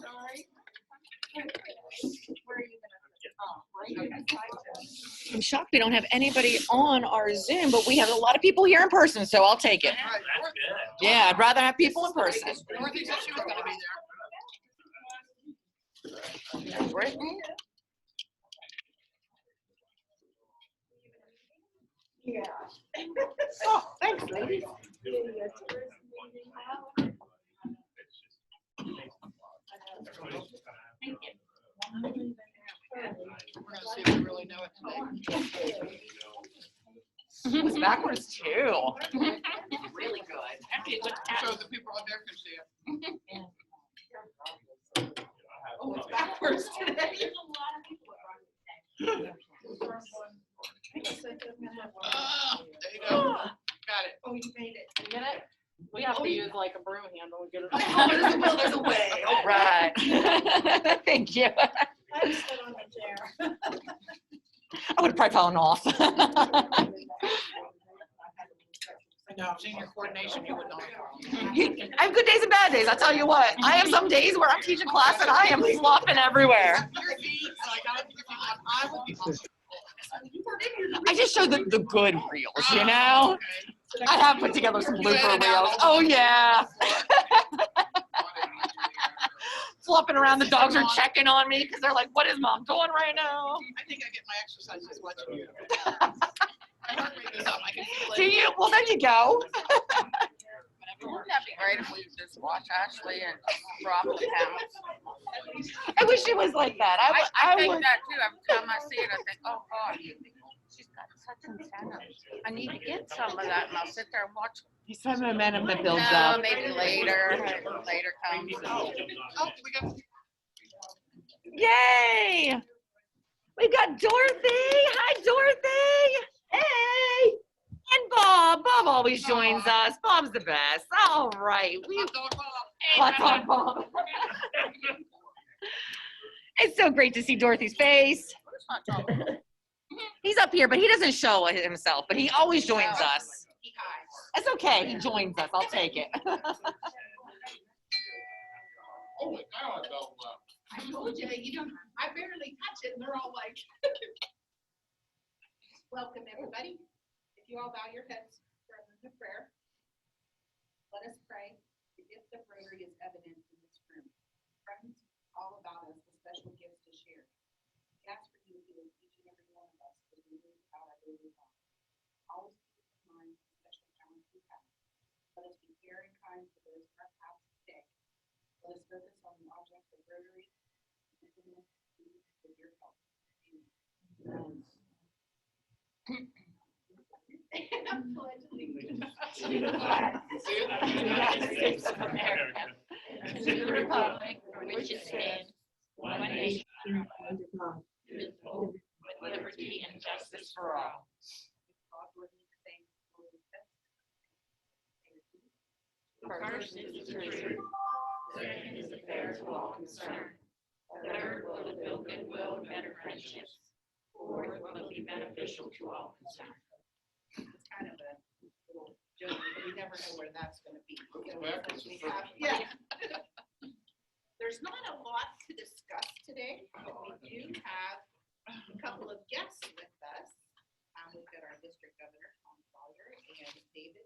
Sorry. I'm shocked we don't have anybody on our Zoom, but we have a lot of people here in person, so I'll take it. That's good. Yeah, I'd rather have people in person. Dorothy said she was gonna be there. Brittany? Yeah. Oh, thanks, ladies. We're gonna see if we really know it today. It was backwards too. Really good. So the people out there can see it. Oh, it's backwards today. There you go. Got it. Oh, you made it. You get it? We have to use like a broom handle to get it. Oh, there's a way. All right. Thank you. I just stood on the chair. I would have probably fallen off. No, senior coordination, you would not. I have good days and bad days, I'll tell you what. I have some days where I'm teaching class and I am flopping everywhere. I just show the good reels, you know? I have put together some blooper reels. Oh yeah. Flopping around, the dogs are checking on me because they're like, what is mom doing right now? I think I get my exercises watching you. My heart rate is up. I can feel it. Do you? Well, there you go. Wouldn't that be great if we just watch Ashley and drop the pounds? I wish it was like that. I think would. that too. Every time I see it, I think, oh God, she's got such antenna. I need to get some of that, and I'll sit there and watch. You have momentum that builds No, up. maybe later. Later comes. Oh, we got. Yay! We've got Dorothy. Hi, Dorothy. Hey. And Bob. Bob always joins us. Bob's the best. All right. Hot dog Bob. It's so great to see Dorothy's face. He's up here, but he doesn't show himself, but he always joins us. That's okay. He joins us. I'll take it. I told you, I barely touch it, and they're all like. Welcome, everybody. If you all bow your heads for a moment of prayer, let us pray. The gift of Rotary is evident in this room. Friends, all about us, the special gifts to share. We ask for you to heal each and every one of us as we move about our daily lives. Always keep in mind the special talents we have. Let us be fair and kind to those in our paths today. Let us focus on the object of Rotary and implement these with your help. Amen. Pledge allegiance to the flag of the United States of America and to the republic for which it stands, one nation under God, indivisible, with liberty and justice for all. First is the truth. Second is the fair to all concerned. Third will build goodwill and better friendships. Fourth will be beneficial to all concerned. It's kind of a little joke. We never know where that's going to be. Yeah. There's not a lot to discuss today, but we do have a couple of guests with us. We've got our district governor, Sawyer, and David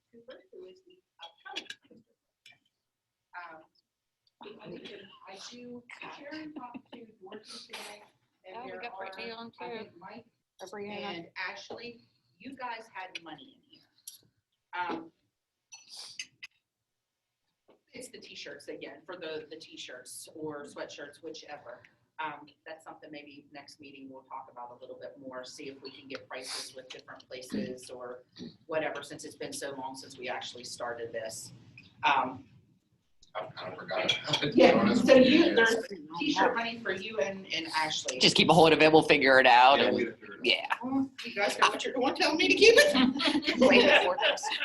Cooper, who is the upcoming district governor. I do hear and talk to Dorothy today. And we got Brittany on too. Mike Brianna. and Ashley, you guys had money in here. It's the t-shirts again, for the t-shirts or sweatshirts, whichever. That's something maybe next meeting we'll talk about a little bit more, see if we can get prices with different places or whatever, since it's been so long since we actually started this. I kind of forgot. Yeah, so there's t-shirt money for you and Ashley. Just keep a hold of it. We'll figure it out. Yeah, And, we figured it yeah. You guys know what you're going to tell me to keep it? Way before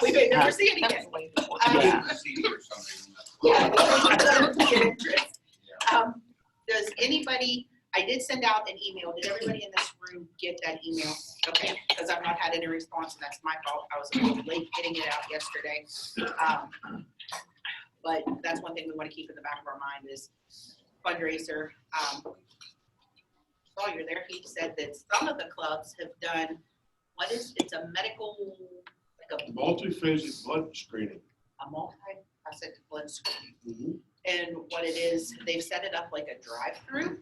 We may never see it again. Yeah. out. CD or something. Yeah. Does anybody, I did send out an email. Did everybody in this room get that email? Okay, because I've not had any response, and that's my fault. I was a little late getting it out yesterday. But that's one thing we want to keep in the back of our mind is fundraiser. Sawyer there, he said that some of the clubs have done, it's a medical, like a Multi-phasic blood screening. multi-facet blood screening. Mm-hmm. And what it is, they've set it up like a drive-through.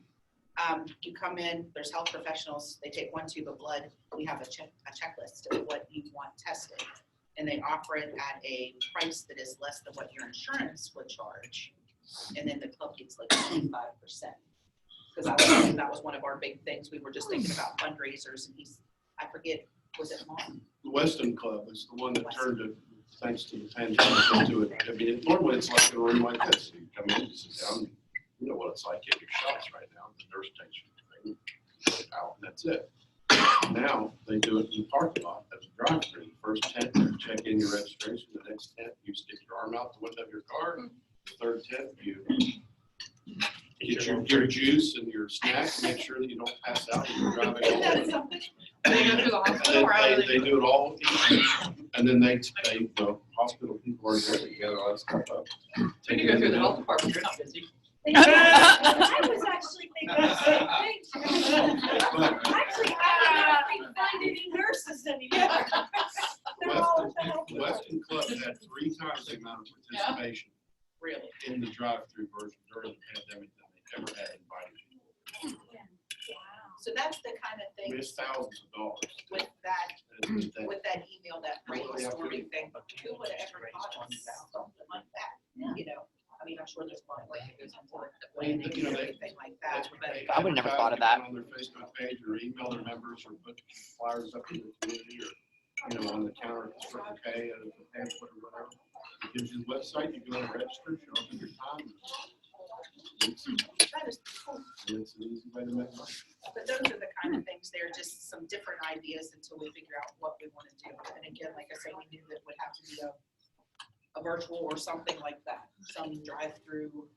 You come in, there's health professionals, they take 1 tube of blood. We have a checklist of what you want tested. And they offer it at a price that is less than what your insurance would charge. And then the club gets like 25%. Because that was one of our big things. We were just thinking about fundraisers, and I forget, was it Mom? The Weston Club is the one that turned it, thanks to the pandemic, into it. I mean, normally it's like a room like this. You come in, you sit down, you know what it's like, get your shots right now. The nurse takes you, out, and that's it. Now, they do it in the parking lot as a drive-through. The first tent, you check in your registration. The next tent, you stick your arm out the window of your car. The third tent, you get your juice and your snacks, make sure that you don't pass out when you're driving Isn't that home. something? They go to the hospital or They do it all, and then the hospital people are there together, all that stuff up. When you go through the health department, you're not busy. I was actually thinking the same thing. Actually, I don't find any nurses anymore. They're all at the health Weston Club had 3 times the amount of participation Really? in the drive-through version during the pandemic than they ever had invited people. So that's the kind of thing Missed thousands of dollars. with that And they- with that email, that brainstorming thing, who would have ever thought of something like that? You know, I mean, I'm sure there's a lot of work that goes into it, the planning and everything like that, but I would never thought of that. On their Facebook page or email their members or put flyers up in the community or, on the counter at the Circle K or the pamphlet or whatever. It gives you the website, you go and register, show up at your time. that is cool. And it's an easy way to make money. But those are the kind of things, they're just some different ideas until we figure out what we want to do. And again, like I said, we knew that it would have to be a virtual or something like that, some drive-through.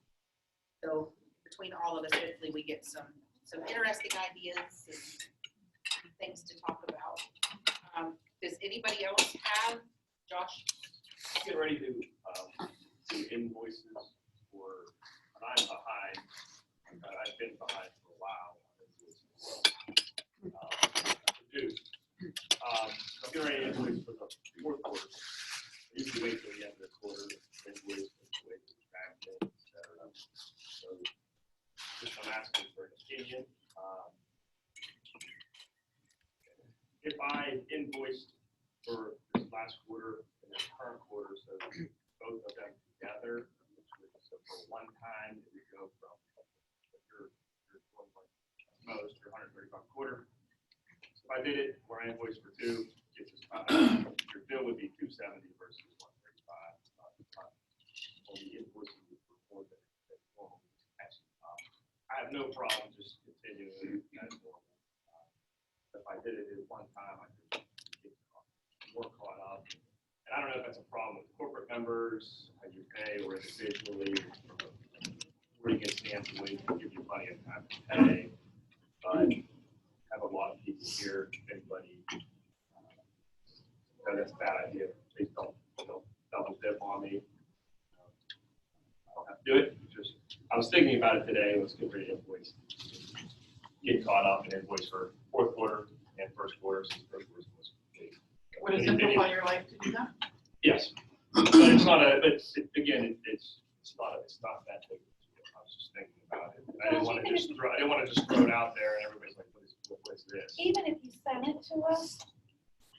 So between all of us, hopefully we get some interesting ideas and things to talk about. Does anybody else have, Josh? Get ready to do invoices for, and I'm behind, I've been behind for a while. I'm getting ready to invoice for the 4th quarter. I usually wait till the end of the quarter, invoice, wait till the back end, et cetera. So just I'm asking for an opinion. If I invoiced for this last quarter and this current quarter, so both of them together, so for one time, it would go from your most, your 135 quarter. So if I did it where I invoiced for 2, it's just your bill would be 270 versus 135. Only invoicing for more than normal. I have no problem just continuing as normal. If I did it at one time, I could get more caught up. And I don't know if that's a problem with corporate members, how you pay, or individually, from a reading standpoint, give you plenty of time to pay. But I have a lot of people here, if anybody, that's a bad idea. Please don't double dip on me. I don't have to do it. I was thinking about it today. Let's get ready to invoice. Get caught up and invoice for 4th quarter and 1st quarter, since 1st quarter was complete. Would it simplify your life to do that? Yes, but it's not a. It's not that big. I was just thinking about it. I didn't want to just throw it out there, and everybody's like, "What is this?" Even if you sent it to us,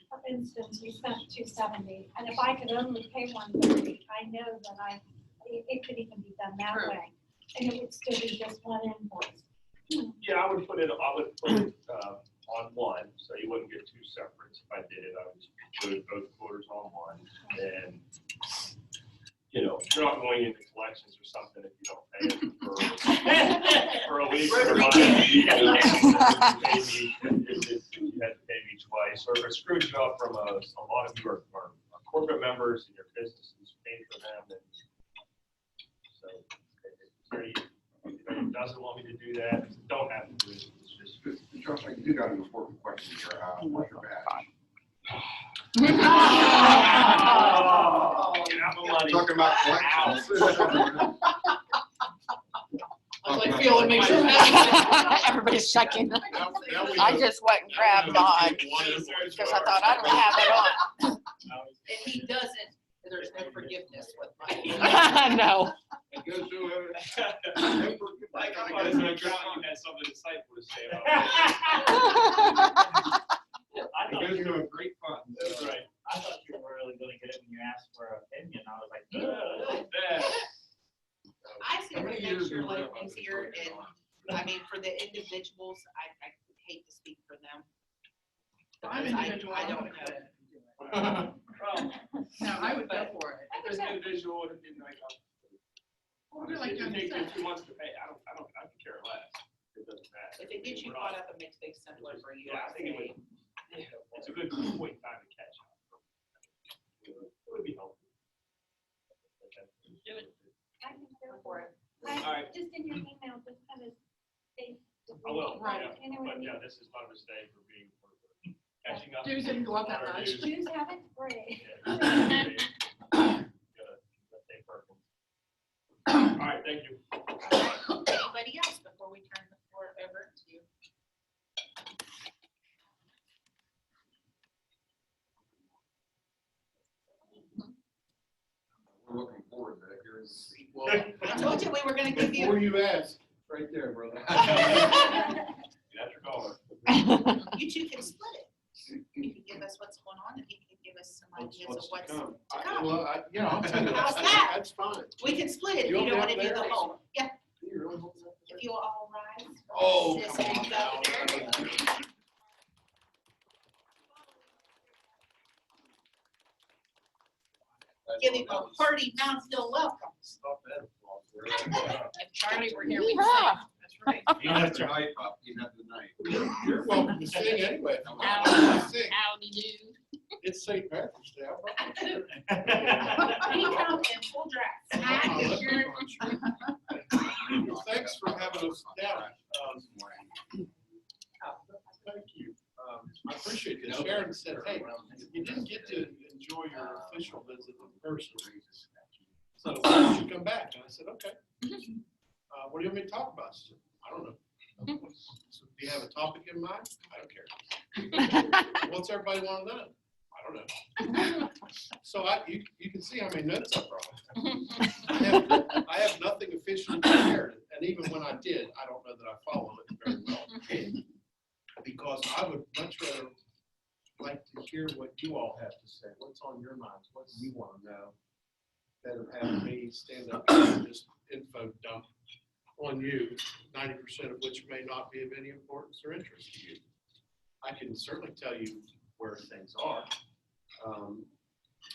for instance, we spent 270, and if I could only pay 130, I know that it could even be done that True. way, and it would still be just one invoice. Yeah, I would put it on one, so you wouldn't get 2 separate. If I did it, I would just put both quarters on one, and you're not going into collections or something if you don't pay it for a week or a month. You had to pay me twice, or if it screws you up from a lot of you are corporate members and your businesses pay for them, and so if anybody doesn't want me to do that, don't have to do it. It's just Josh, I do got an important question here. What's your badge? Get out my money. Talking about collections. I was like, feeling, make sure. Everybody's checking. Now we I know- just went and grabbed mine because I thought I don't have it on. If he doesn't, there's no forgiveness with mine. No. It goes to it. Like, I thought as an accountant, you had something insightful to say about it. I It thought goes you to were, a great fund. that's right. I thought you were really gonna get it when you asked for an opinion. I was like, yeah. I see How it many makes years your have life we been easier on this? and, I mean, for the individuals, I hate to speak for them. I'm because individual. I don't know. Well, No, I would go for it. if it's individual, it'd be like, Well, we're like if John you take said. 2 months to pay, I could care less. It doesn't matter. If it gets you caught up and makes things simpler for you, Yeah, I I think it say. It's a good point in time to catch up. It would be helpful. I can go for it. All right. Just in your email, just kind of state. I will, Right. yeah, You know what I but mean? yeah, this is not a mistake for being, for catching up. Dues didn't go up that on our much. dues. Shoes haven't, great. Yeah. Stay perfect. All right, thank you. Anybody else before we turn the floor over to you? We're looking forward to that. Here's. Well, I told you we were gonna give before you, you ask, right there, brother. That's your caller. you two can split it. You can give us what's going on and he can give us some ideas of what's. come? to come. Well, yeah, I'll tell you. How's that? That's fine. We can split it if You you don't want wanna me do up the there? whole, yeah, You really want that? if you all rise. Oh, This come on is now. Governor. Give him a hearty Moundsville welcome. Stop that applause. If Charlie were here, we'd sing. Yeehaw. That's right. You have the night, Pop. You have the night. You're welcome to sing anyway. Sing. Howdy do. It's St. Patrick's Day. He come in full dress. Oh, that's Well, thanks for having us down. Thank you. I appreciate it. Sharon said, hey, you didn't get to enjoy your official visit in person. So why don't you come back? And I said, okay. What do you want me to talk about? She said, I don't know. So, do you have a topic in mind? I don't care. What's everybody want to know? I don't know. So you can see how many notes I brought. I have nothing officially prepared, and even when I did, I don't know that I followed it very well. Because I would much rather like to hear what you all have to say. What's on your minds? What do you want to know? Instead of having me stand up and just info dump on you, 90% of which may not be of any importance or interest to you. I can certainly tell you where things are.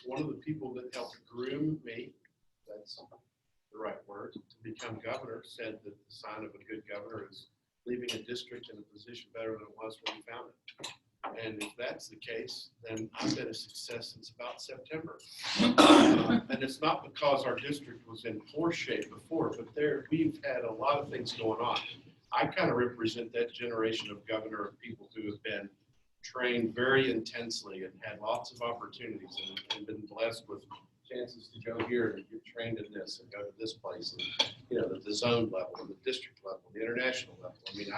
One of the people that helped groom me, that's the right word, to become governor, said that the sign of a good governor is leaving a district in a position better than it was when you found it. And if that's the case, then I've been a success since about September. And it's not because our district was in poor shape before, but we've had a lot of things going on. I kind of represent that generation of governor of people who have been trained very intensely and had lots of opportunities and been blessed with chances to go here and get trained in this and go to this place and, you know, the zone level, the district level, the international level. I mean,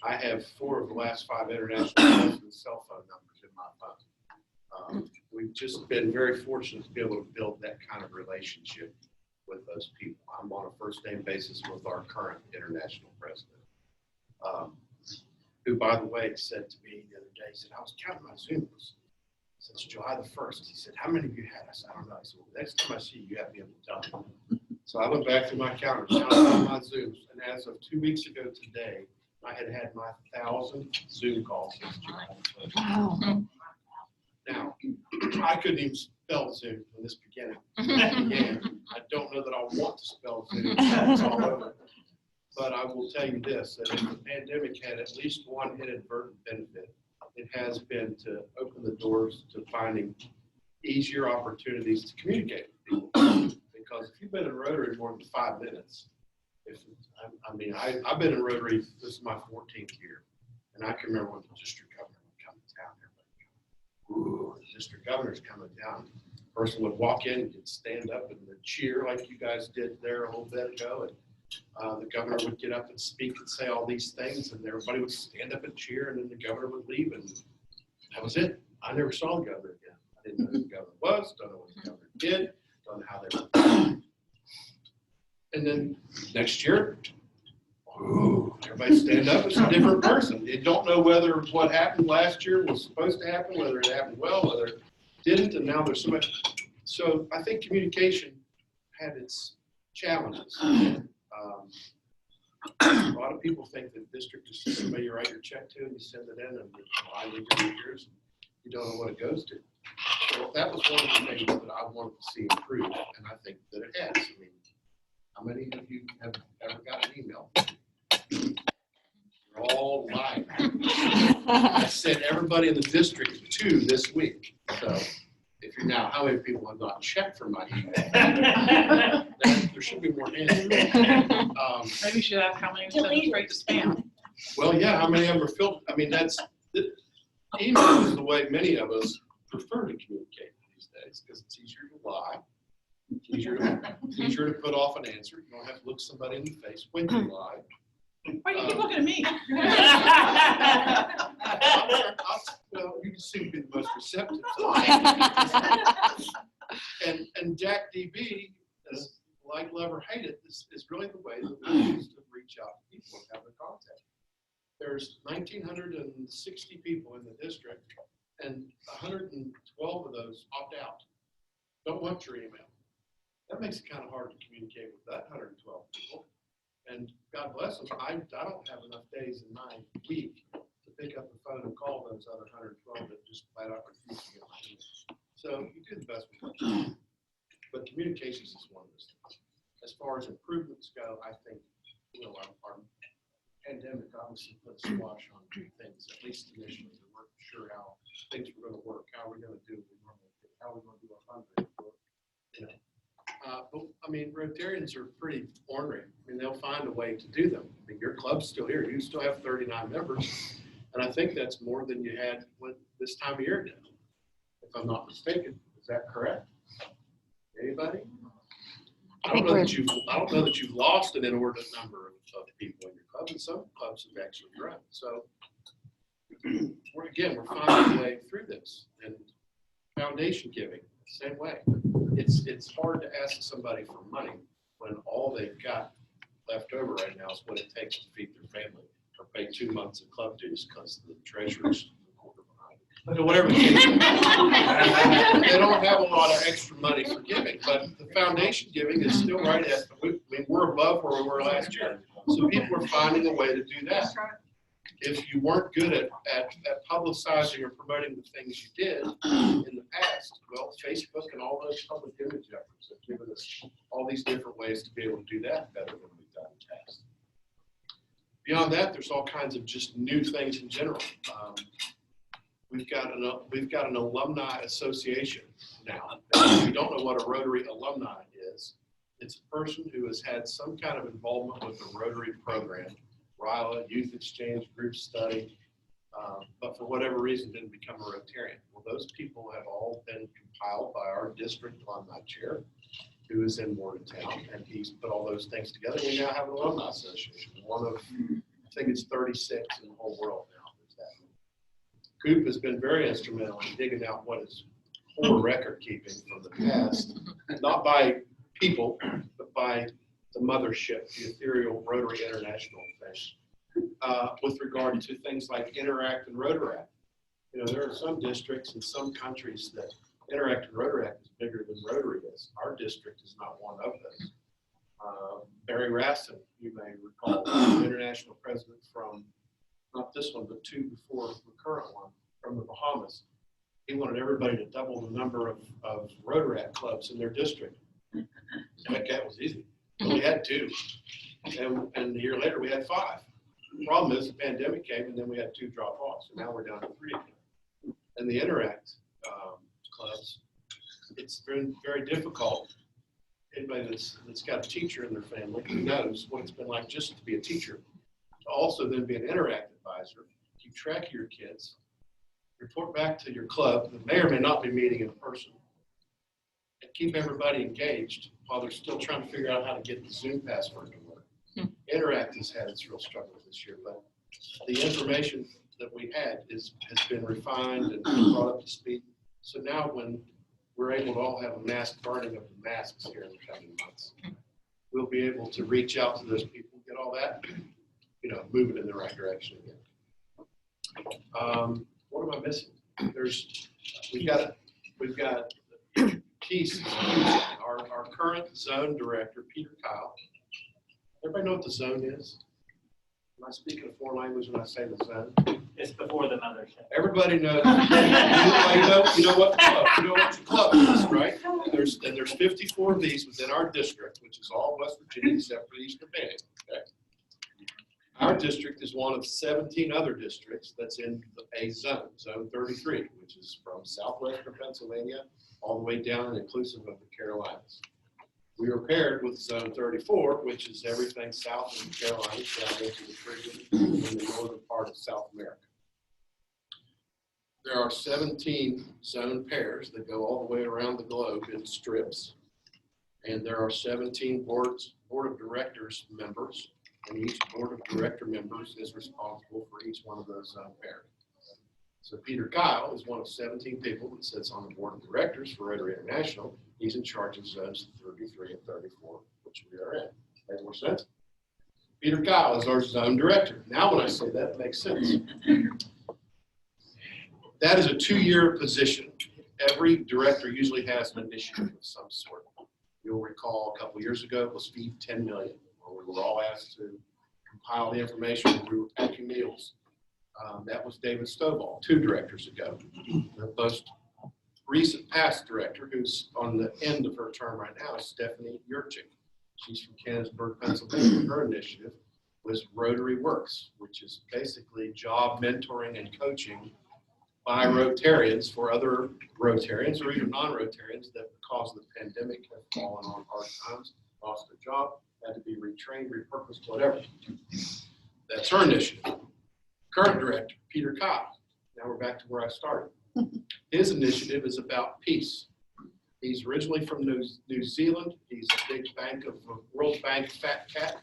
I have 4 of the last 5 international presidents' cell phone numbers in my phone. We've just been very fortunate to be able to build that kind of relationship with those people. I'm on a first name basis with our current international president, who, by the way, said to me the other day, he said, I was counting my Zooms since July the 1st. He said, how many have you had? I said, I don't know. I said, well, next time I see you, you have to be able to tell me. So I went back to my counter, counted all my Zooms, and as of 2 weeks ago today, I had my 1,000th Zoom call since July. Wow. Now, I couldn't even spell Zoom when this began. I don't know that I want to spell Zoom. It's all over. But I will tell you this, that if the pandemic had at least one inadvertent benefit, it has been to open the doors to finding easier opportunities to communicate with people. Because if you've been in Rotary more than 5 minutes, I've been in Rotary, this is my 14th year, and I can remember when the district governor would come to town. Everybody would go, ooh, the district governor's coming down. person would walk in and stand up and cheer like you guys did there a little bit ago. And the governor would get up and speak and say all these things, and everybody would stand up and cheer, and then the governor would leave, and that was it. I never saw the governor again. I didn't know who the governor was, don't know what the governor did, don't know how they were. And then next year, ooh, everybody stand up, it's a different person. You don't know whether what happened last year was supposed to happen, whether it happened well, whether it didn't, and now there's so much. So I think communication had its challenges. A lot of people think that district is somebody you write your check to and you send it in and I leave your years and you don't know what it goes to. So that was one of the things that I wanted to see improved, and I think that it has. I mean, how many of you have ever got an email? You're all lying. I sent everybody in the district 2 this week. So if you're now, how many people have not checked for my email? There should be more hands. Maybe you should ask how many sent straight to spam. Well, yeah, how many of them are filtered? I mean, email is the way many of us prefer to communicate these days because it's easier to lie. It's easier to put off an answer. You don't have to look somebody in the face when you lie. Why do you keep looking at me? Well, you can seem to be the most receptive. And Jack DB, like love or hate it, is really the way that we used to reach out to people and have a contact. There's 1,960 people in the district, and 112 of those opt out. Don't want your email. That makes it kind of hard to communicate with that 112 people. And God bless them, I don't have enough days in my week to pick up the phone and call those other 112 that just flat out refuse to get my email. So you do the best we can. But communications is one of those things. As far as improvements go, I think, our pandemic obviously put a squash on things, at least initially. We weren't sure how things were going to work, how we're going to do what we normally do, how we're going to do our fundraising. But I mean, Rotarians are pretty ornery. I mean, they'll find a way to do them. I mean, your club's still here. You still have 39 members. And I think that's more than you had when this time of year did, if I'm not mistaken. Is that correct? Anybody? I don't know that you've lost an inordinate number of people in your club, and some clubs have actually grown. So we're finding a way through this. And foundation giving, same way. It's hard to ask somebody for money when all they've got left over right now is what it takes to feed their family or pay 2 months of club dues because the treasurer's a quarter behind. So whatever. They don't have a lot of extra money for giving, but the foundation giving is still right at. We're above where we were last year, so people are finding a way to do that. If you weren't good at publicizing or promoting the things you did in the past, well, Facebook and all those public image efforts have given us all these different ways to be able to do that better than we've done in the past. Beyond that, there's all kinds of just new things in general. We've got an alumni association now. If you don't know what a Rotary alumni is, it's a person who has had some kind of involvement with the Rotary program. RILA, youth exchange, group study, but for whatever reason didn't become a Rotarian. Well, those people have all been compiled by our district alumni chair, who is in Morgantown, and he's put all those things together. We now have an alumni association, one of, I think it's 36 in the whole world now. Coop has been very instrumental in digging out what is poor record keeping from the past, not by people, but by the mothership, the ethereal Rotary International thing, with regard to things like Interact and Rotaract. There are some districts in some countries that Interact and Rotaract is bigger than Rotary is. Our district is not one of those. Barry Raston, you may recall, the international president from, not this one, but 2 before the current one, from the Bahamas. He wanted everybody to double the number of Rotaract clubs in their district. That was easy. We had 2, and a year later we had 5. The problem is the pandemic came, and then we had 2 drop off, so now we're down to 3 again. And the Interact clubs, it's been very difficult. Anybody that's got a teacher in their family knows what it's been like just to be a teacher, to also then be an Interact advisor, keep track of your kids, report back to your club that may or may not be meeting in person, and keep everybody engaged while they're still trying to figure out how to get the Zoom password to work. Interact has had its real struggles this year, but the information that we had has been refined and brought up to speed. So now when we're able to all have a mass burning of the masks here in the coming months, we'll be able to reach out to those people, get all that, move it in the right direction again. What am I missing? We've got Keith, our current zone director, Peter Kyle. Everybody know what the zone is? Am I speaking a foreign language when I say the zone? It's before the mothership. Everybody knows. You know what the club is, right? And there's 54 of these within our district, which is all West Virginia except for the Eastern Panhandle. Okay? Our district is one of 17 other districts that's in a zone, Zone 33, which is from southwestern Pennsylvania all the way down and inclusive of the Carolinas. We are paired with Zone 34, which is everything south of the Carolinas down into the Caribbean in the northern part of South America. There are 17 zone pairs that go all the way around the globe in strips, and there are 17 board of directors members, and each board of director members is responsible for each one of those zone pairs. So Peter Kyle is one of 17 people that sits on the board of directors for Rotary International. He's in charge of zones 33 and 34, which we are in. Makes more sense? Peter Kyle is our zone director. Now when I say that, it makes sense. That is a 2-year position. Every director usually has an initiative of some sort. You'll recall a couple years ago it was Feed 10 Million, where we were all asked to compile the information when we were packing meals. That was David Stovall 2 directors ago. The most recent past director, who's on the end of her term right now, is Stephanie Yurchik. She's from Canonsburg, Pennsylvania. Her initiative was Rotary Works, which is basically job mentoring and coaching by Rotarians for other Rotarians or even non-Rotarians that because of the pandemic have fallen on hard times, lost their job, had to be retrained, repurposed, whatever. That's her initiative. Current director, Peter Kyle. Now we're back to where I started. His initiative is about peace. He's originally from New Zealand. He's a big World Bank fat cat.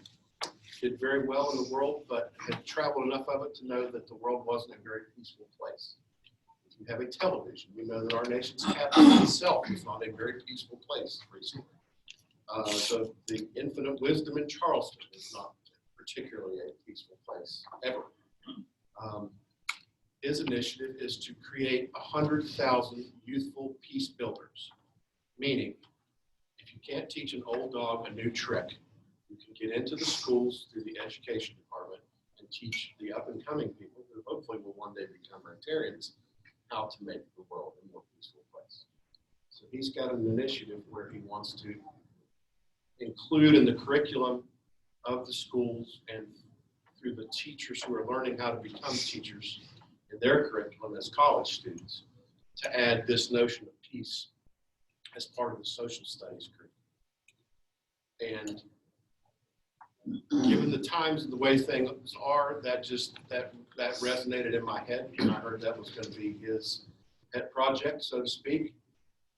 Did very well in the world, but had traveled enough of it to know that the world wasn't a very peaceful place. If you have a television, you know that our nation's capital itself is not a very peaceful place recently. So the infinite wisdom in Charleston is not particularly a peaceful place ever. His initiative is to create 100,000 youthful peace builders, meaning if you can't teach an old dog a new trick, you can get into the schools through the education department and teach the up-and-coming people who hopefully will one day become Rotarians how to make the world a more peaceful place. So he's got an initiative where he wants to include in the curriculum of the schools and through the teachers who are learning how to become teachers in their curriculum as college students to add this notion of peace as part of the social studies curriculum. And given the times and the way things are, that resonated in my head, and I heard that was going to be his pet project, so to speak.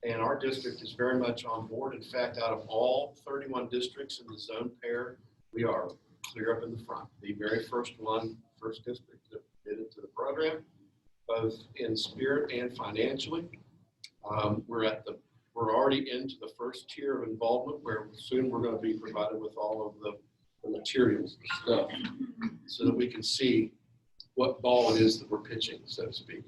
And our district is very much on board. In fact, out of all 31 districts in the zone pair, we are clear up in the front. The very first district that did into the program, both in spirit and financially. We're already into the first tier of involvement where soon we're going to be provided with all of the materials and stuff so that we can see what ball it is that we're pitching, so to speak.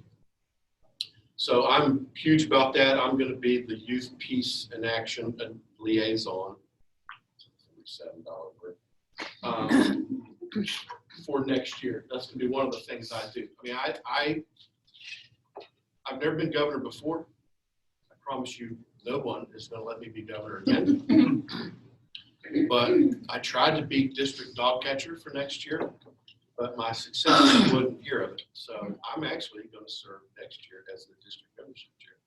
So I'm huge about that. I'm going to be the Youth Peace and Action and Liaison, $47 word, for next year. That's going to be one of the things I do. I mean, I've never been governor before. I promise you no one is going to let me be governor again. But I tried to be district dog catcher for next year, but my successor wouldn't hear of it. So I'm actually going to serve next year as the district membership chair.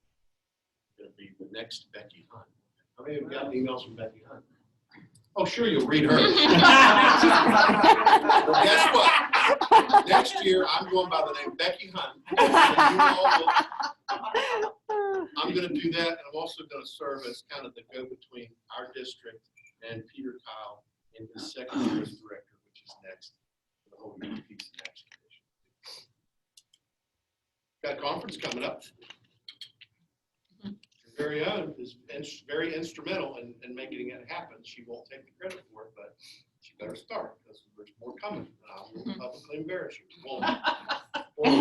I'm going to be the next Becky Hunt. How many of you got emails from Becky Hunt? Oh, sure, you'll read her. Well, guess what? Next year, I'm going by the name Becky Hunt. I'm gonna do that, and I'm also gonna serve as kind of the go-between our district and Peter Kyle in his second year as director, which is next, for the whole Youth Peace and Action Commission. Got a conference coming up. Your very own is very instrumental in making it happen. She won't take the credit for it, but she better start, because there's more coming, and I will publicly embarrass you. Won't.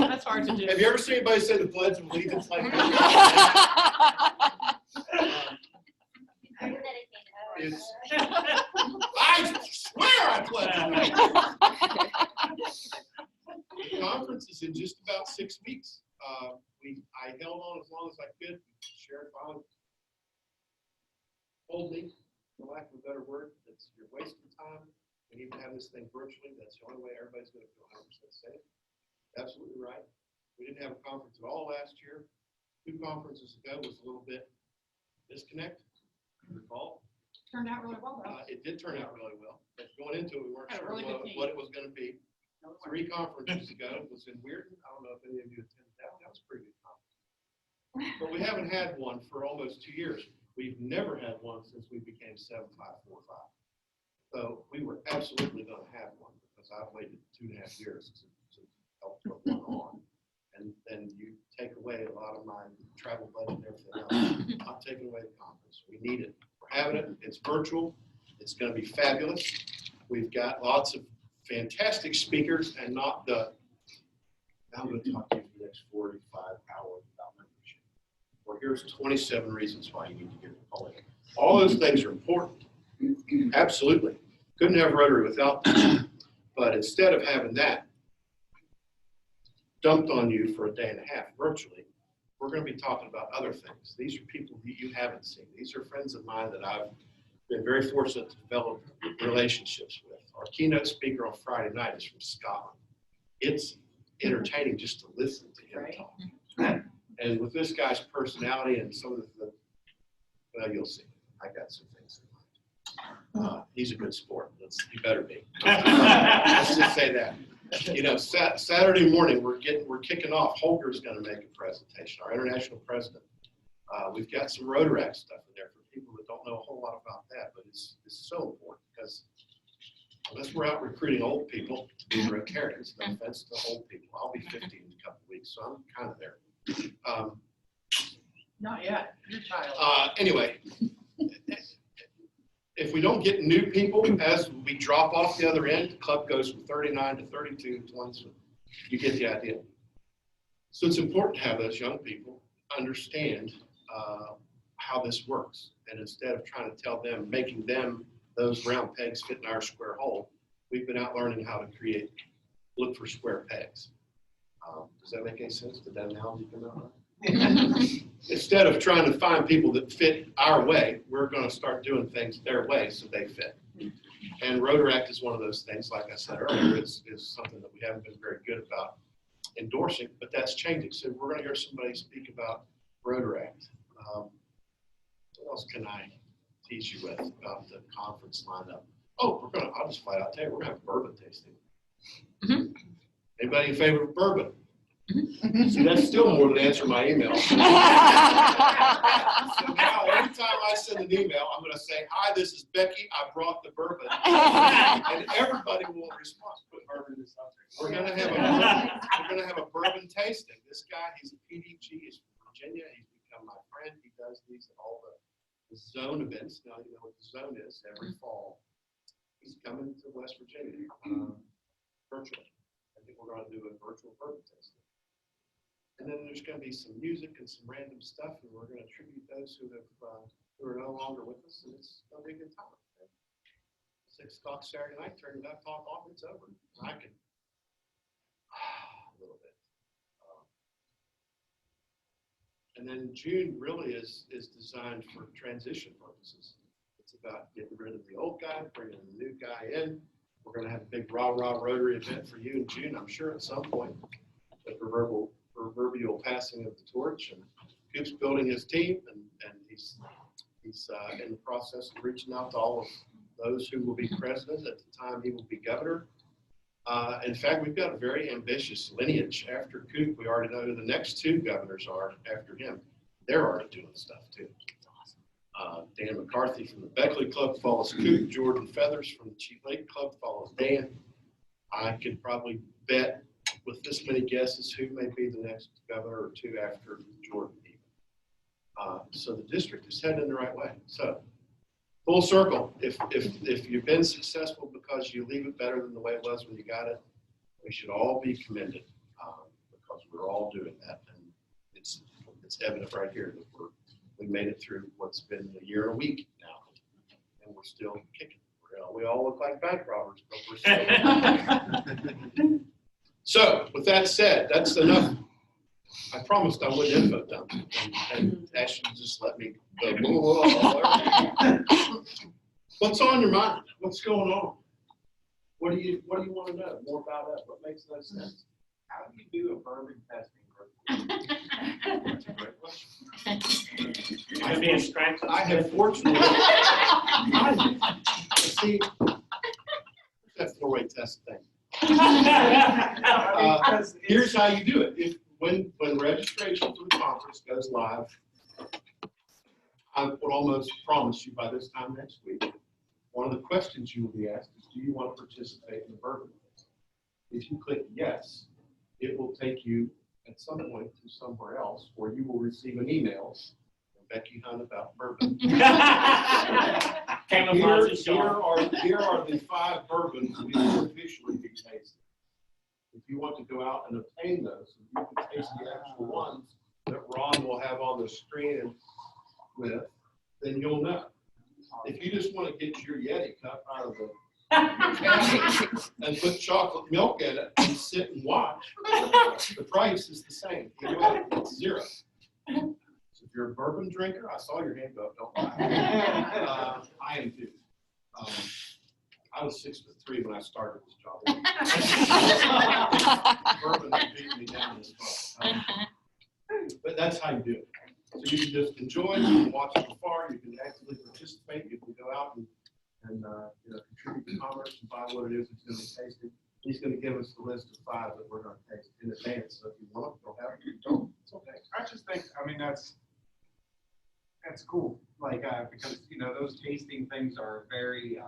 That's hard to do. Have you ever seen anybody say the Pledge of Allegiance like that? It's, I swear I pledge allegiance. The conference is in just about 6 weeks. I held on as long as I could. Sheriff Island told me, for lack of a better word, that you're wasting time. We need to have this thing virtually. That's the only way everybody's going to feel 100% safe. Absolutely right. We didn't have a conference at all last year. 2 conferences ago was a little bit disconnected. Recall? Turned out really well, though. It did turn out really well. But going into it, we weren't Had a sure really good team. what it was going to be. 3 conferences ago was in Weirton. I don't know if any of you attended that. That was a pretty good conference. But we haven't had one for almost 2 years. We've never had one since we became 7545. So we were absolutely going to have one, because I've waited 2.5 years to help put one on. And then you take away a lot of my travel budget and everything else. I'm taking away the conference. We need it. We're having it. It's virtual. It's going to be fabulous. We've got lots of fantastic speakers, and not the, I'm going to talk to you for the next 45 hours about membership. Well, here's 27 reasons why you need to get involved. All those things are important. Absolutely. Couldn't have Rotary without them. But instead of having that dumped on you for a day and a half virtually, we're going to be talking about other things. These are people that you haven't seen. These are friends of mine that I've been very fortunate to develop relationships with. Our keynote speaker on Friday night is from Scotland. It's entertaining just to listen to him talk. And with this guy's personality and some of the, well, you'll see. I got some things in mind. He's a good sport. He better be. Let's just say that. You know, Saturday morning we're kicking off. Holger's going to make a presentation. Our international president. We've got some Rotary stuff in there for people that don't know a whole lot about that, but it's so important, because unless we're out recruiting old people to be Rotarians, no offense to old people. I'll be 50 in a couple of weeks, so I'm kind of there. Not yet. You're a child. Anyway, if we don't get new people as we drop off the other end, the club goes from 39 to 32 to 20. You get the idea. So it's important to have those young people understand how this works. And instead of trying to tell them, making them those round pegs fit in our square hole, we've been out learning how to look for square pegs. Does that make any sense? Did that analogy come out right? Instead of trying to find people that fit our way, we're going to start doing things their way so they fit. And Rotaract is one of those things, like I said earlier, is something that we haven't been very good about endorsing, but that's changing. So we're going to hear somebody speak about Rotaract. What else can I tease you with about the conference lineup? Oh, I'll just flat out tell you, we're going to have bourbon tasting. Mm-hmm. Anybody in favor of bourbon? Mm-hmm. See, that's still more than answer my email. So now, every time I send an email, I'm going to say, "Hi, this is Becky. I brought the bourbon," and everybody will respond. Put bourbon in this subject. We're going to have a bourbon tasting. This guy, he's a PDG. He's from Virginia. He's become my friend. He does these at all the zone events. Now you know what the zone is. Every fall, he's coming to West Virginia virtually. I think we're going to do a virtual bourbon tasting. And then there's going to be some music and some random stuff, and we're going to tribute those who are no longer with us, and it's going to be a good time. 6 o'clock Saturday night, turn your laptop off, it's over. I can a little bit. And then June really is designed for transition purposes. It's about getting rid of the old guy, bringing the new guy in. We're going to have a big rah-rah Rotary event for you in June, I'm sure at some point. The proverbial passing of the torch, and Coop's building his team, and he's in the process of reaching out to all of those who will be president at the time he will be governor. In fact, we've got a very ambitious lineage after Coop. We already know who the next 2 governors are after him. they're already doing stuff too. Dan McCarthy from the Beckley Club follows Coop. Jordan Feathers from the Cheat Lake Club follows Dan. I could probably bet with this many guesses who may be the next governor or two after Jordan even. So the district is heading in the right way. So full circle, if you've been successful because you leave it better than the way it was when you got it, we should all be commended because we're all doing that. And it's evident right here that we made it through what's been a year and a week now, and we're still kicking. We all look like bank robbers, but we're still. So, with that said, that's enough. I promised I wouldn't info dump, and Ashley just let me go. What's on your mind? What's going on? What do you want to know more about that? What makes no sense? How do you do a bourbon testing? That's a great question. I being scratched. I have fortunately. See, that four-way test thing. Here's how you do it. When registration for the conference goes live, I would almost promise you by this time next week, one of the questions you will be asked is, do you want to participate in the bourbon test? If you click yes, it will take you at some point to somewhere else where you will receive an email from Becky Hunt about bourbon. Here are the 5 bourbons we will officially be tasting. If you want to go out and obtain those, you can taste the actual ones that Ron will have on the screen with, then you'll know. If you just want to get your Yeti cup out of the and put chocolate milk in it and sit and watch, the price is the same. It's $0. So if you're a bourbon drinker, I saw your hand go up, don't lie. I am too. I was 6'3" when I started this job. Bourbon beat me down this far. But that's how you do it. So you can just enjoy it, you can watch it from far, you can actively participate, you can go out and contribute to commerce and buy what it is that's going to be tasted. He's going to give us the list of 5 that we're going to taste in advance. So if you want them, you'll have them. If you don't, it's okay. I just think, that's cool. Because, those tasting things are very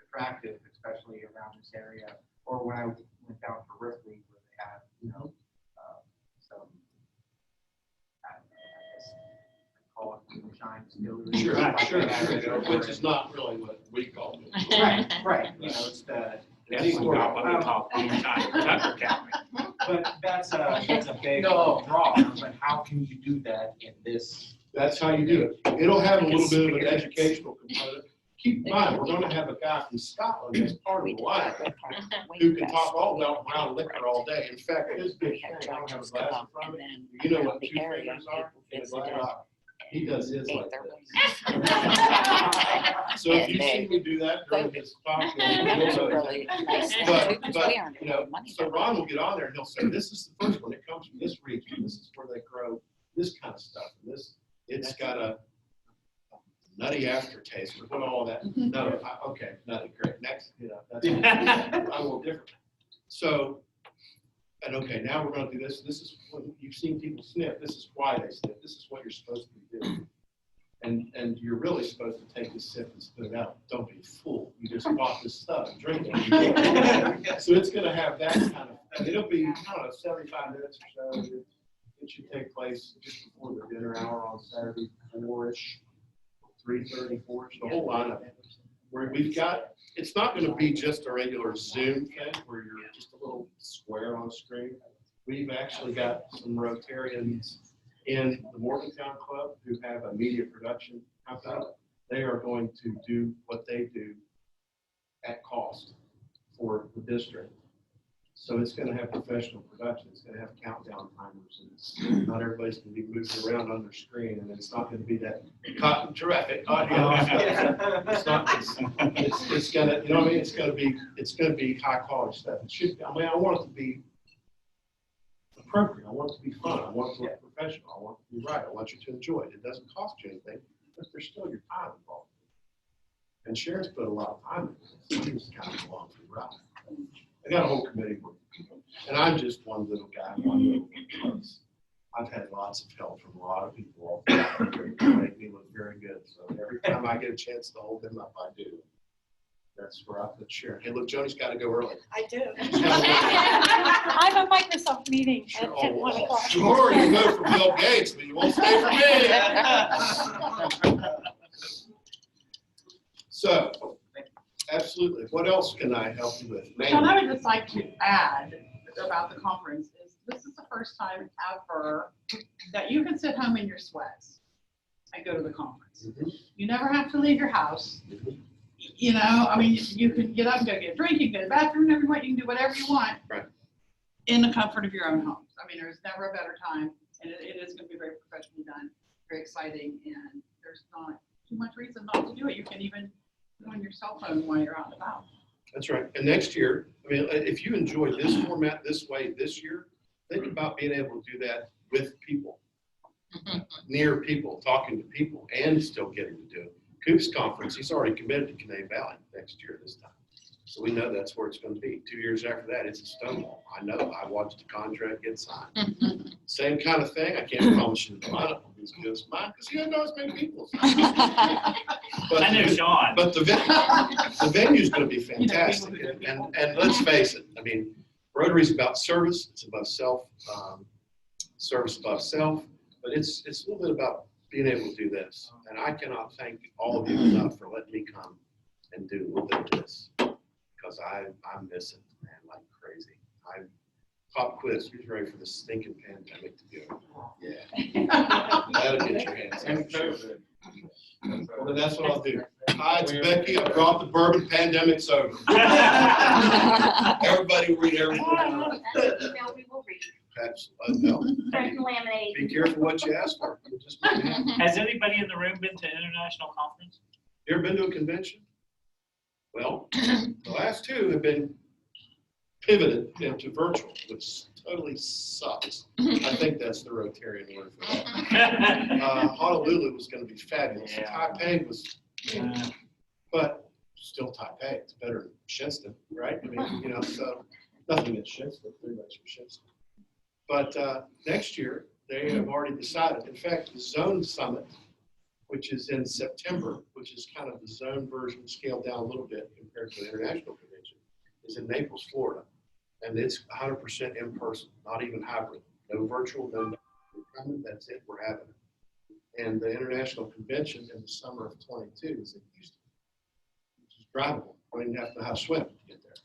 attractive, especially around this area. Or when I went down to Ripley, where they had, some, I guess, call it moonshine distillery. Sure. Which is not really what we call it. Right. It's the. Any sort of But that's a big draw. But how can you do that in this? That's how you do it. It'll have a little bit of an educational component. Keep in mind, we're going to have a guy from Scotland as part of the lineup who can talk all about brown liquor all day. In fact, his big thing, I don't have a glass in front of me. You know what 2 fingers are? He does his like this. So if you see me do that during his talk, so Ron will get on there and he'll say, this is the first one. It comes from this region. This is where they grow this kind of stuff. And it's got a nutty aftertaste. We're doing all that. No, okay, nutty, great. Next, that's a little different. So, and okay, now we're going to do this. This is what you've seen people sniff. This is why they sniff. This is what you're supposed to be doing. And you're really supposed to take this sip and spit it out. Don't be a fool. You just bought this stuff and drink it. So it's going to have that kind of, it'll be, 75 minutes or so. It should take place just before the dinner hour on Saturday, 4-ish, 3:30, 4-ish, the whole lineup. Where we've got, it's not going to be just a regular Zoom thing where you're just a little square on screen. We've actually got some Rotarians in the Morgantown Club who have a media production company. They are going to do what they do at cost for the district. So it's going to have professional production. It's going to have countdown timers. And not everybody's going to be moving around on their screen, and it's not going to be that terrific audio. It's going to, it's going to be high quality stuff. It should. I want it to be appropriate. I want it to be fun. I want it to look professional. I want it to be right. I want you to enjoy it. It doesn't cost you anything, but there's still your time involved. And Sharon's put a lot of time in it. She's kind of along for the ride. I got a whole committee working, and I'm just one little guy, one little place. I've had lots of help from a lot of people to make me look very good. So every time I get a chance to hold them up, I do. That's where I put Sharon. Hey, look, Joni's got to go early. I do. I have a Microsoft meeting at 1 o'clock. Sure, you vote for Bill Gates, but you won't stay for me. So, absolutely. What else can I help you with? Sean, I would just like to add about the conference is this is the first time ever that you can sit home in your sweats and go to the conference. Mhm. You never have to leave your house. You know, I mean, you can get up and go get a drink, you can go to the bathroom, everyone, you can do whatever you want. Right. In the comfort of your own homes. I mean, there's never a better time, and it is going to be very professionally done, very exciting, and there's not too much reason not to do it. You can even go on your cell phone while you're out and about. That's right. And next year, I mean, if you enjoy this format this way this year, think about being able to do that with people, near people, talking to people, and still getting to do it. Coop's conference, he's already committed to Canadian Valley next year this time. So we know that's where it's going to be. 2 years after that, it's a Stonewall. I know. I watched the contract get signed. Same kind of thing. I can't promise you the lineup will be as good as mine because you don't know as many people. But I know Sean. But the venue's going to be fantastic. And let's face it. I mean, Rotary's about service. It's about self. Service above self. But it's a little bit about being able to do this. And I cannot thank all of you enough for letting me come and do a little bit of this. Because I miss it, man, like crazy. Pop quiz. Who's ready for the stinking pandemic to be over? Yeah. That'll get your hands up. Sure. Well, then that's what I'll do. Hi, it's Becky. I brought the bourbon. Pandemic's over. Everybody read everything. Email we will read. Absolutely. Certain laminate. Be careful what you ask for. You'll just be happy. Has anybody in the room been to international conference? You ever been to a convention? Well, the last two have been pivoted into virtual, which totally sucks. I think that's the Rotarian word for that. Honolulu was going to be fabulous. Yeah. Taipei was, but still Taipei. It's better than Shenzhen, right? I mean, you know, so nothing against Shenzhen, pretty much for Shenzhen. But next year, they have already decided. In fact, the Zone Summit, which is in September, which is kind of the zone version scaled down a little bit compared to the international convention, is in Naples, Florida. And it's 100% in person, not even hybrid. No virtual, no coming, that's it, we're having it. And the international convention in the summer of 22 is in Houston, which is drivable. I don't even have to know how to swim to get there.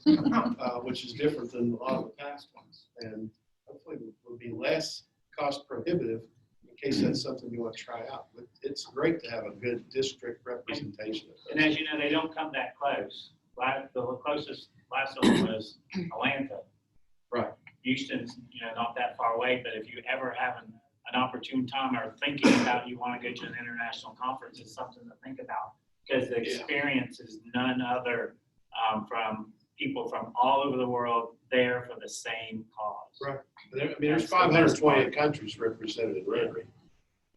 So, which is different than a lot of the past ones. And hopefully it will be less cost prohibitive in case that's something you want to try out. But it's great to have a good district representation. And as you know, they don't come that close. The closest last one was Atlanta. Right. Houston's, not that far away, but if you ever have an opportune time or thinking about you want to go to an international conference, it's something to think about because the experience is none other from people from all over the world there for the same cause. Right. There's 528 countries represented in Rotary.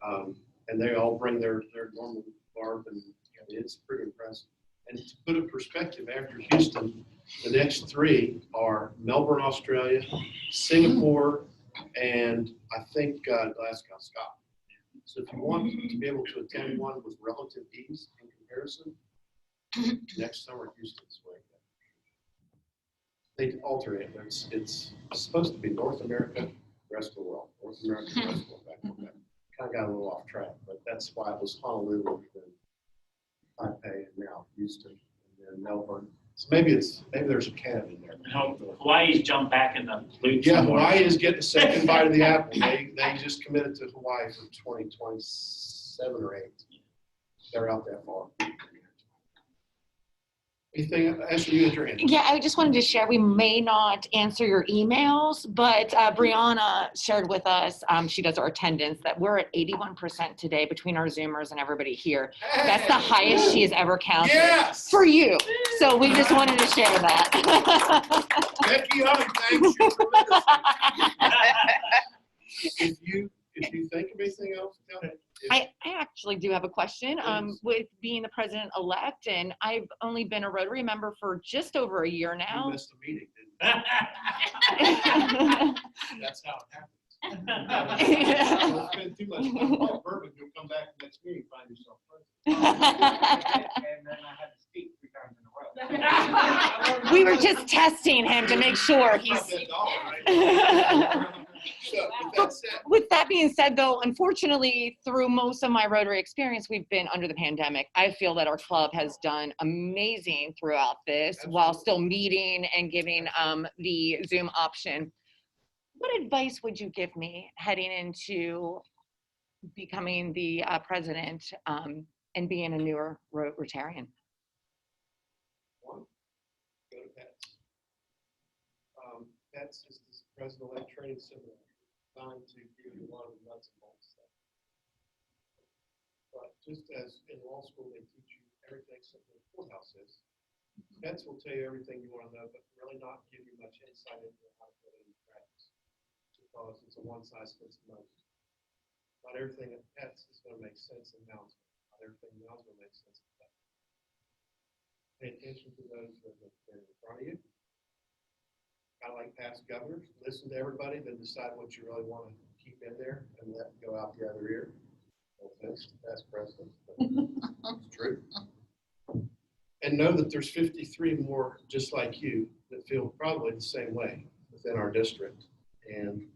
And they all bring their normal barb, and it's pretty impressive. And to put in perspective, after Houston, the next three are Melbourne, Australia, Singapore, and I think Glasgow, Scotland. So if you want to be able to attend one with relative ease in comparison, next summer Houston's way. They alternate. It's supposed to be North America, rest of the world. North America, rest of the world. Back. Kind of got a little off track, but that's why it was Honolulu, then Taipei, and now Houston, and then Melbourne. So maybe there's a Canada in there. Hawaii's jumped back in the loop. Yeah, Hawaii is getting a second bite of the apple. They just committed to Hawaii for 2027 or 8. They're out that far. Anything, Ashley, you had your hand? Yeah, I just wanted to share, we may not answer your emails, but Brianna shared with us, she does our attendance, that we're at 81% today between our Zoomers and everybody here. That's the highest she has ever counted for you. So we just wanted to share that. Becky, thanks you for listening. If you think of anything else, tell me. I actually do have a question. With being the president-elect, and I've only been a Rotary member for just over a year now. You missed a meeting, didn't you? That's how it Don't spend too much time on bourbon, you'll come back the next meeting, find yourself president. And then I had to speak 3 times in a row. We were just testing him to make sure he's. So, with that said, With that being said, though, unfortunately, through most of my Rotary experience, we've been under the pandemic. I feel that our club has done amazing throughout this while still meeting and giving the Zoom option. What advice would you give me heading into becoming the president and being a newer Rotarian? one, go to PETS. PETS is this president-elect training seminar, designed to give you a lot of the nuts and bolts stuff. But just as in law school, they teach you everything except what the courthouse is. PETS will tell you everything you want to know, but really not give you much insight into how to put it into practice. Because it's a one-size-fits-most. Not everything at PETS is going to make sense in Moundsville. Not everything in Moundsville makes sense in PETS. Pay attention to those that are in front of you. Kind of like past governors, listen to everybody, then decide what you really want to keep in there and let go out the other ear. No offense to past presidents, but it's true. And know that there's 53 more just like you that feel probably the same way within our district. And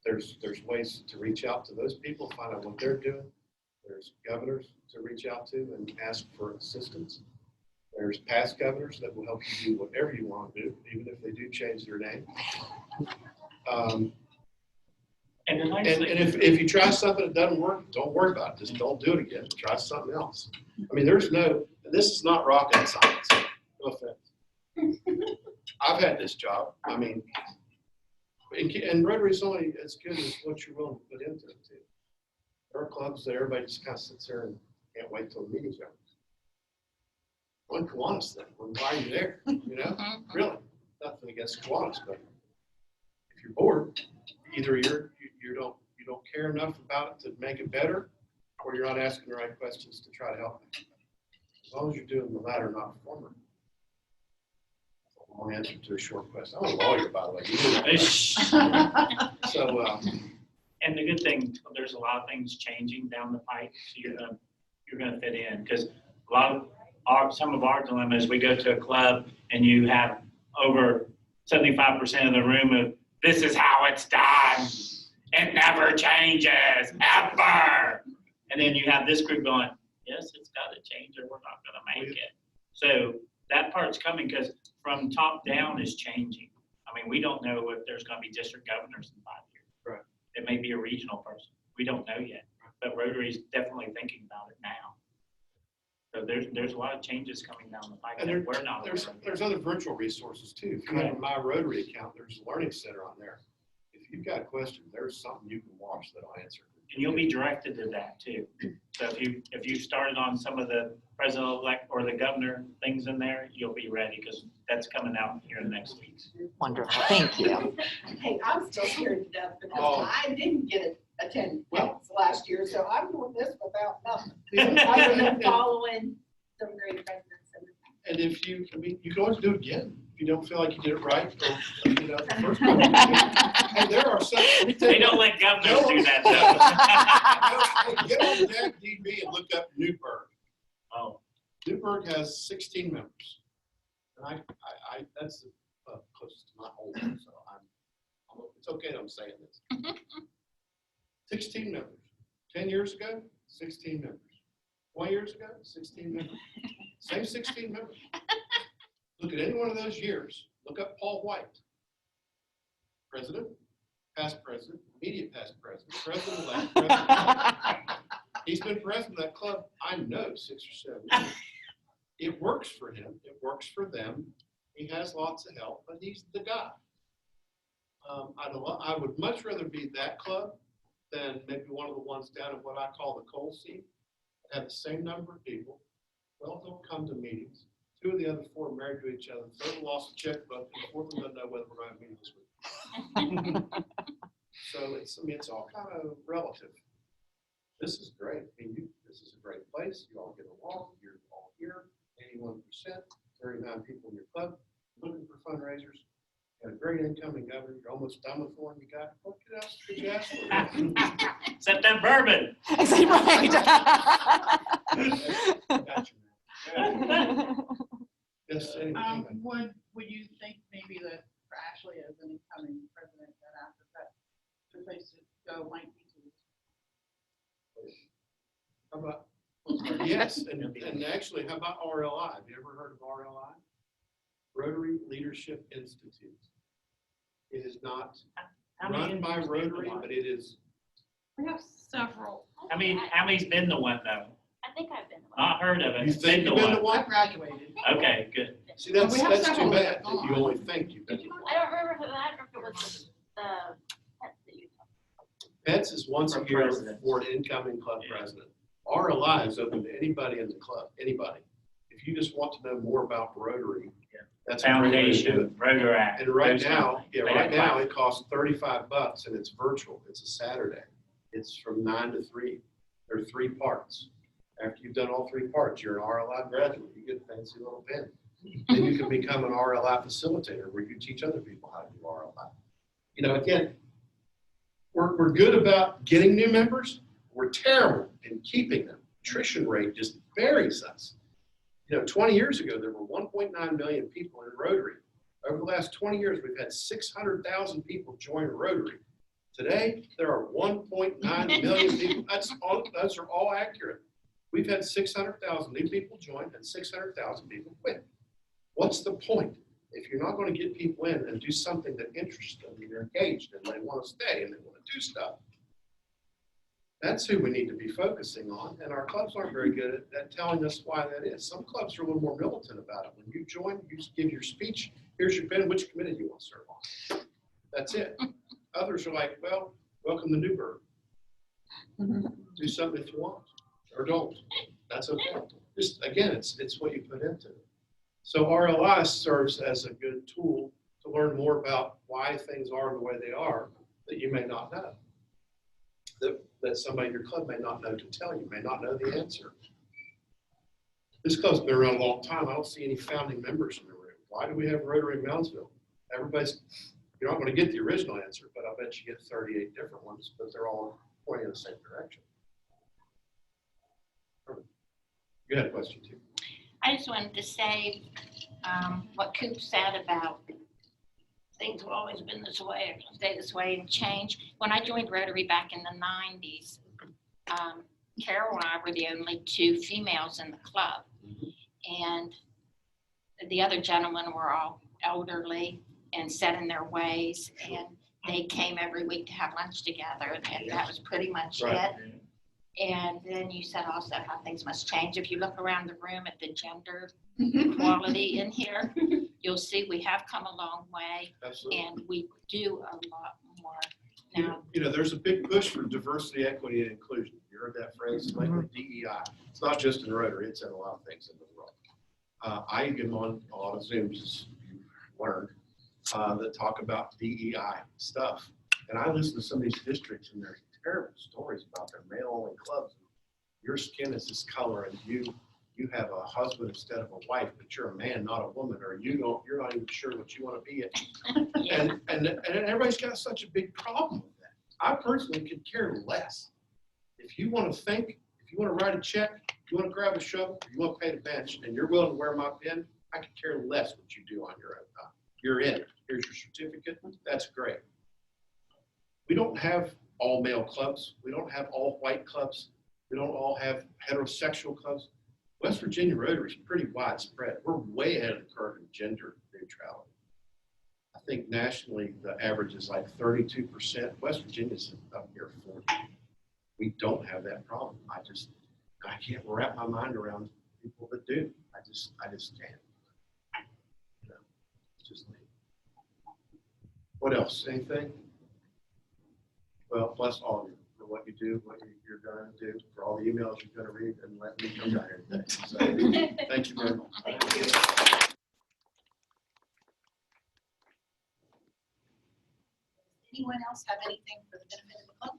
there's ways to reach out to those people, find out what they're doing. There's governors to reach out to and ask for assistance. There's past governors that will help you do whatever you want to do, even if they do change their name. And the nice And thing, if you try something that doesn't work, don't worry about it. Just don't do it again. Try something else. I mean, this is not rocket science. No offense. I've had this job. I mean, and Rotary is only as good as what you're willing to put into it too. There are clubs that everybody just kind of sits there and can't wait till the meeting's over. One Kiwanis thing, why are you there? You know, really, nothing against Kiwanis, but if you're bored, either you don't care enough about it to make it better, or you're not asking the right questions to try to help it. As long as you're doing the latter, not the former. That's a long answer to a short question. I'm a lawyer, by the way. So, and the good thing, there's a lot of things changing down the pipe, so you're gonna fit in, because a lot of some of our dilemmas, we go to a club and you have over 75% of the room of, this is how it's done. It never changes, ever. And then you have this group going, yes, it's got to change or we're not going to make it. So that part's coming because from top down is changing. I mean, we don't know if there's going to be district governors in 5 years. Right. It may be a regional person. We don't know yet. But Rotary's definitely thinking about it now. So there's a lot of changes coming down the pipe that we're not aware of. There's other virtual resources too. If you have a My Rotary account, there's a learning center on there. If you've got questions, there's something you can watch that'll answer. And you'll be directed to that too. So if you started on some of the president-elect or the governor things in there, you'll be ready because that's coming out here in the next weeks. Wonderful, thank you. Hey, I'm still scared to death because Oh. I didn't get it attend last year, so I'm doing this without nothing. And Other than following some great presidents. if you can always do it again. If you don't feel like you did it right, or the first time. And there are some. They don't let governors do that though. Get on DB and look up Newburgh. Oh, Newburgh has 16 members. And I that's closest to my home, so it's okay that I'm saying this. 16 members. 10 years ago, 16 members. 20 years ago, 16 members. Same 16 members. Look at any one of those years. Look up Paul White. President, past president, immediate past president, president-elect, president. He's been president of that club, I know, 6 or 7 years. It works for him. It works for them. He has lots of help, but he's the guy. I would much rather be that club than maybe one of the ones down at what I call the coal seam. Have the same number of people. Well, don't come to meetings. 2 of the other 4 are married to each other. 3rd lost a checkbook, and the 4th doesn't know whether we're going to meet this week. So it's all kind of relative. This is great. This is a great place. You all get along. You're all here. 81%, 39 people in your club looking for fundraisers, Got a great incoming governor, you're almost done with one you got. What else could you ask for? Except that bourbon. Got you, man. Yes, anyway. Would you think maybe that for Ashley as an incoming president, that after that, the place to go might be to How about, yes, and actually, how about RLI? Have you ever heard of RLI? Rotary Leadership Institute. It is not run by Rotary, but it is. We have several. How many's been the one though? I think I've been. Not heard of it. You think you've been to I one? graduated. Okay, good. See, that's We have too several bad that that you only think you've been to one. I don't remember who that, or if it was the pets that you. Pets is once a For year president. for an incoming club president. RLI is open to anybody in the club, anybody. If you just want to know more about Rotary, that's a great way to do it. Foundation, Rotary. And right those now, companies. yeah, They right have now classes. it costs $35 and it's virtual. It's a Saturday. It's from 9 to 3. There are 3 parts. After you've done all 3 parts, you're an RLI graduate. You get a fancy little pen. Then you can become an RLI facilitator where you teach other people how to do RLI. You know, again, we're good about getting new members. We're terrible in keeping them. Attrition rate just buries us. You know, 20 years ago, there were 1.9 million people in Rotary. Over the last 20 years, we've had 600,000 people join Rotary. Today, there are 1.9 million people. Those are all accurate. We've had 600,000 new people join and 600,000 people quit. What's the point? If you're not going to get people in and do something that interests them, and they're engaged and they want to stay and they want to do stuff, that's who we need to be focusing on. And our clubs aren't very good at telling us why that is. Some clubs are a little more militant about it. When you join, you just give your speech. Here's your pen. Which committee do you want to serve on? That's it. Others are like, well, welcome to Newburgh. Do something if you want, or don't. That's okay. Just again, it's what you put into it. So RLI serves as a good tool to learn more about why things are the way they are that you may not know. That somebody in your club may not know to tell you, may not know the answer. This club's been around a long time. I don't see any founding members in the room. Why do we have Rotary in Moundsville? Everybody's, you're not going to get the original answer, but I bet you get 38 different ones, but they're all pointing in the same direction. You had a question too. I just wanted to say what Coop said about things have always been this way, or gonna stay this way and change. When I joined Rotary back in the 90s, Carol and I were the only 2 females in the club. And the other gentlemen were all elderly and set in their ways. And they came every week to have lunch together. And that was pretty much Right. it. And then you said also how things must change. If you look around the room at the gender equality in here, you'll see we have come a long way, Absolutely. and we do a lot more now. You know, there's a big push for diversity, equity, and inclusion. You heard that phrase lately, DEI. It's not just in Rotary, it's in a lot of things in the world. I get on a lot of Zooms, as you learned, that talk about DEI stuff. And I listen to some of these districts and there's terrible stories about their male-only clubs. Your skin is this color and you have a husband instead of a wife, but you're a man, not a woman, or you're not even sure what you want to be. Yeah. And everybody's got such a big problem with that. I personally could care less. If you want to think, if you want to write a check, if you want to grab a shovel, if you want to pay the bench, and you're willing to wear my pin, I could care less what you do on your own time. You're in. Here's your certificate. That's great. We don't have all male clubs. We don't have all white clubs. We don't all have heterosexual clubs. West Virginia Rotary is pretty widespread. We're way ahead of the curve in gender neutrality. I think nationally, the average is like 32%. West Virginia's up near 40. We don't have that problem. I can't wrap my mind around people that do. I just can't. You know, it's just me. What else? Anything? Well, bless all of you for what you do, what you're going to do, for all the emails you're going to read, and let me come down here today. So, thank you very much. Thank you. Anyone else have anything for the benefit of the club?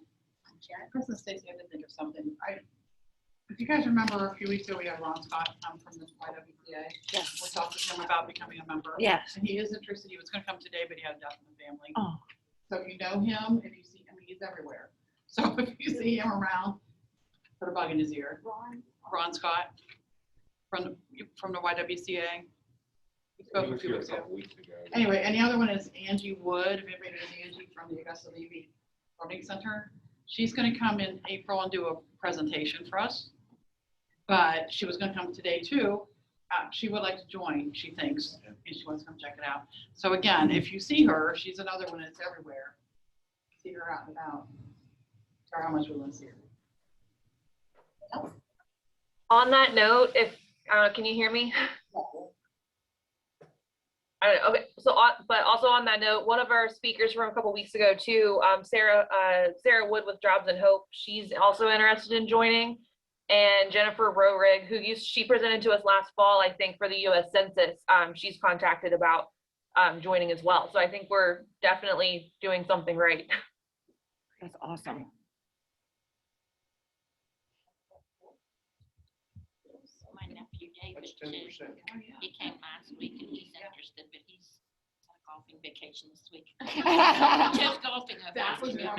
Sharon? Kristen Stacy, I did think of something. I If you guys remember a few weeks ago, we had Ron Scott come from the YWCA. Yes. We talked to him about becoming a member. Yes. And he is interested. He was gonna come today, but he had a death in the family. Oh. So if you know him, if you see, I mean, he's everywhere. So if you see him around, put a bug in his ear. Ron Scott from the YWCA. He spoke a few weeks ago. Anyway, and the other one is Angie Wood. If anybody knows Angie from the Augusta Levy Learning Center. She's gonna come in April and do a presentation for us. But she was gonna come today too. She would like to join, she thinks, and she wants to come check it out. So again, if you see her, she's another one that's everywhere. See her out and about. Tell her how much we want to see her. On that note, if can you hear me? Okay, so but also on that note, one of our speakers from a couple weeks ago too, Sarah Wood with Jobs and Hope, she's also interested in joining, and Jennifer Rorig, she presented to us last fall, I think, for the U.S. Census. She's contacted about joining as well. So I think we're definitely doing something right. That's awesome. My nephew David, That's too. 10%. He came last week and he's interested, but he's on a golfing vacation this week. Just golfing. That was Imagine. more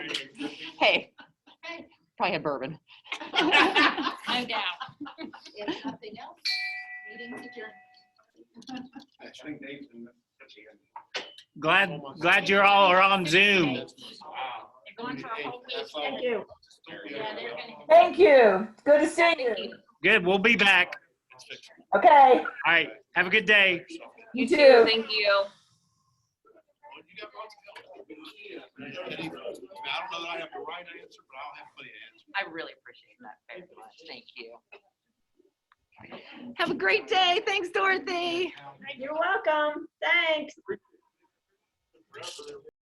important. Hey, probably had bourbon. No doubt. If nothing else, meeting adjourned. I think Dave's in the- Glad you're all are on Zoom. They're going for a whole week. Thank you. Yeah, they're gonna. Thank you. Good to see Thank you. you. Good, we'll be back. Okay. All right, have a good day. You too. too. Thank you. I don't know that I have the right answer, but I'll have the answer. I really appreciate that very much. Thank you. Have a great day. Thanks, Dorothy. You're welcome. Thanks.